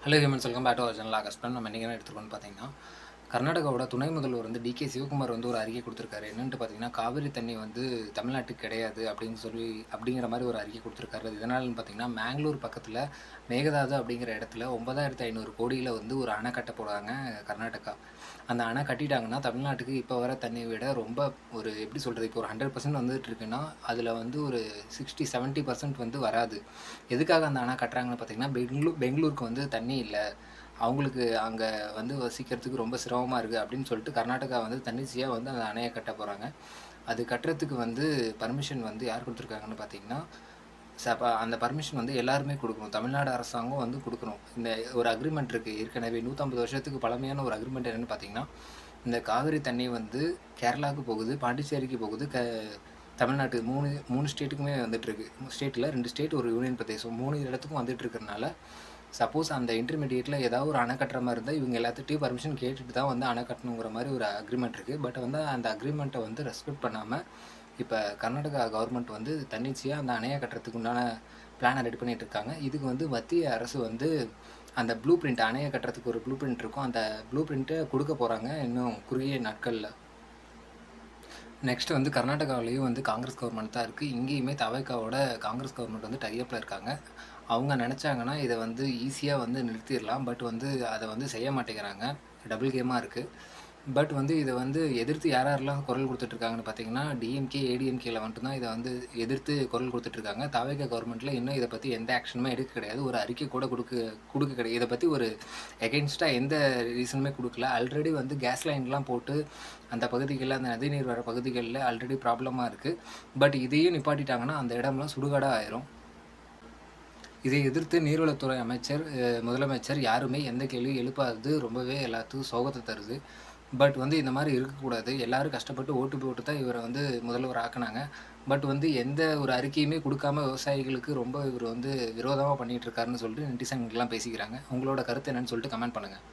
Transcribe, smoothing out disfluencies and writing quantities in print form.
Hello humans, welcome back to our channel ஆகஸ்டன். நம்ம இன்றைக்கி என்ன எடுத்துருக்கோம்னு பார்த்தீங்கன்னா, கர்நாடகாவோட துணை முதல்வர் வந்து டிகே சிவகுமார் வந்து ஒரு அறிக்கை கொடுத்துருக்காரு. என்னென்ட்டு பார்த்தீங்கன்னா, காவிரி தண்ணி வந்து தமிழ்நாட்டுக்கு கிடையாது அப்படிங்கிற மாதிரி ஒரு அறிக்கை கொடுத்துருக்காரு. அது எதனாலன்னு பார்த்தீங்கன்னா, மேங்களூர் பக்கத்தில் மேகதாது அப்படிங்கிற இடத்துல 9,500 கோடியில் வந்து ஒரு அணை கட்ட போகிறாங்க கர்நாடகா. அந்த அணை கட்டிட்டாங்கன்னா தமிழ்நாட்டுக்கு இப்போ வர தண்ணியை விட ரொம்ப ஒரு எப்படி சொல்கிறது, இப்போ ஒரு 100% வந்துட்டு இருக்குன்னா அதில் வந்து ஒரு 60-70% வந்து வராது. எதுக்காக அந்த அணை கட்டுறாங்கன்னு பார்த்தீங்கன்னா, பெங்களூருக்கு வந்து தண்ணி இல்லை, அவங்களுக்கு அங்கே வந்து வசிக்கிறதுக்கு ரொம்ப சிரமமாக இருக்குது அப்படின்னு சொல்லிட்டு கர்நாடகா வந்து தன்னிச்சையாக வந்து அந்த அணையை கட்ட போகிறாங்க. அது கட்டுறதுக்கு வந்து பர்மிஷன் வந்து யார் கொடுத்துருக்காங்கன்னு பார்த்தீங்கன்னா, அந்த பர்மிஷன் வந்து எல்லாருமே கொடுக்கணும். தமிழ்நாடு அரசாங்கம் வந்து கொடுக்கணும். இந்த ஒரு அக்ரிமெண்ட் இருக்குது, ஏற்கனவே 150 வருஷத்துக்கு பழமையான ஒரு அக்ரிமெண்ட். என்னென்னு பார்த்தீங்கன்னா, இந்த காவிரி தண்ணி வந்து கேரளாவுக்கு போகுது, பாண்டிச்சேரிக்கு போகுது, தமிழ்நாட்டு மூணு ஸ்டேட்டுக்குமே வந்துட்டுருக்கு. ஸ்டேட்டில் 2 ஸ்டேட் ஒரு யூனியன் பிரதேசம் 3 இடத்துக்கும் வந்துட்டு இருக்கிறனால, சப்போஸ் அந்த இன்டர்மீடியேட்டில் ஏதாவது ஒரு அணை கட்டுற மாதிரி இருந்தால் இவங்க எல்லாத்துட்டையும் பர்மிஷன் கேட்டுட்டு தான் வந்து அணை கட்டணுங்கிற மாதிரி ஒரு அக்ரிமெண்ட் இருக்குது. பட் வந்து அந்த அக்ரிமெண்ட்டை வந்து ரெஸ்பெக்ட் பண்ணாமல் இப்போ கர்நாடகா கவர்மெண்ட் வந்து தன்னிச்சையாக அந்த அணையை கட்டுறதுக்கு உண்டான பிளானை ரெடி பண்ணிகிட்டு இருக்காங்க. இதுக்கு வந்து மத்திய அரசு வந்து அந்த ப்ளூ பிரிண்ட், அணையை கட்டுறதுக்கு ஒரு ப்ளூ பிரிண்ட் இருக்கும், அந்த ப்ளூ பிரிண்ட்டை கொடுக்க போகிறாங்க இன்னும் குறுகிய நாட்களில். நெக்ஸ்ட் வந்து கர்நாடகாவிலையும் வந்து காங்கிரஸ் கவர்மெண்ட் தான் இருக்குது. இங்கேயுமே தவைக்காவோட காங்கிரஸ் கவர்மெண்ட் வந்து டைப்பில் இருக்காங்க. அவங்க நினச்சாங்கன்னா இதை வந்து ஈஸியாக வந்து நிறுத்திடலாம். பட் வந்து அதை வந்து செய்ய மாட்டேங்கிறாங்க. டபுள் கேமாக இருக்குது. பட் வந்து இதை வந்து எதிர்த்து யாரெல்லாம் குரல் கொடுத்துட்ருக்காங்கன்னு பார்த்தீங்கன்னா, டிஎம்கே ஏடிஎம்கேல மட்டும்தான் இதை வந்து எதிர்த்து குரல் கொடுத்துட்ருக்காங்க. தவைக்க கவர்மெண்ட்டில் இன்னும் இதை பற்றி எந்த ஆக்ஷனுமே எடுக்க கிடையாது. ஒரு அறிக்கை கூட கொடுக்க கிடையாது. இதை பற்றி ஒரு எகென்ஸ்டாக எந்த ரீசனுமே கொடுக்கல. ஆல்ரெடி வந்து கேஸ் லைன்லாம் போட்டு அந்த பகுதிகளில், அந்த நதிநீர் வர பகுதிகளில் ஆல்ரெடி ப்ராப்ளமாக இருக்குது. பட் இதையும் நிப்பாட்டிட்டாங்கன்னா அந்த இடம்லாம் சுடுகாடாக ஆயிரும். இதை எதிர்த்து நீர்வளத்துறை அமைச்சர், முதலமைச்சர் யாருமே எந்த கேள்வியும் எழுப்பாதது ரொம்பவே எல்லாத்துக்கும் சோகத்தை தருது. பட் வந்து இந்த மாதிரி இருக்கக்கூடாது. எல்லோரும் கஷ்டப்பட்டு ஓட்டு போட்டு தான் இவரை வந்து முதல்வர் ஆக்குனாங்க. பட் வந்து எந்த ஒரு அறிக்கையுமே கொடுக்காம விவசாயிகளுக்கு ரொம்ப இவர் வந்து விரோதமாக பண்ணிகிட்டு இருக்காருன்னு சொல்லிட்டு நெட்டிசன்கள்லாம் பேசிக்கிறாங்க. உங்களோட கருத்து என்னன்னு சொல்லிட்டு கமெண்ட் பண்ணுங்கள்.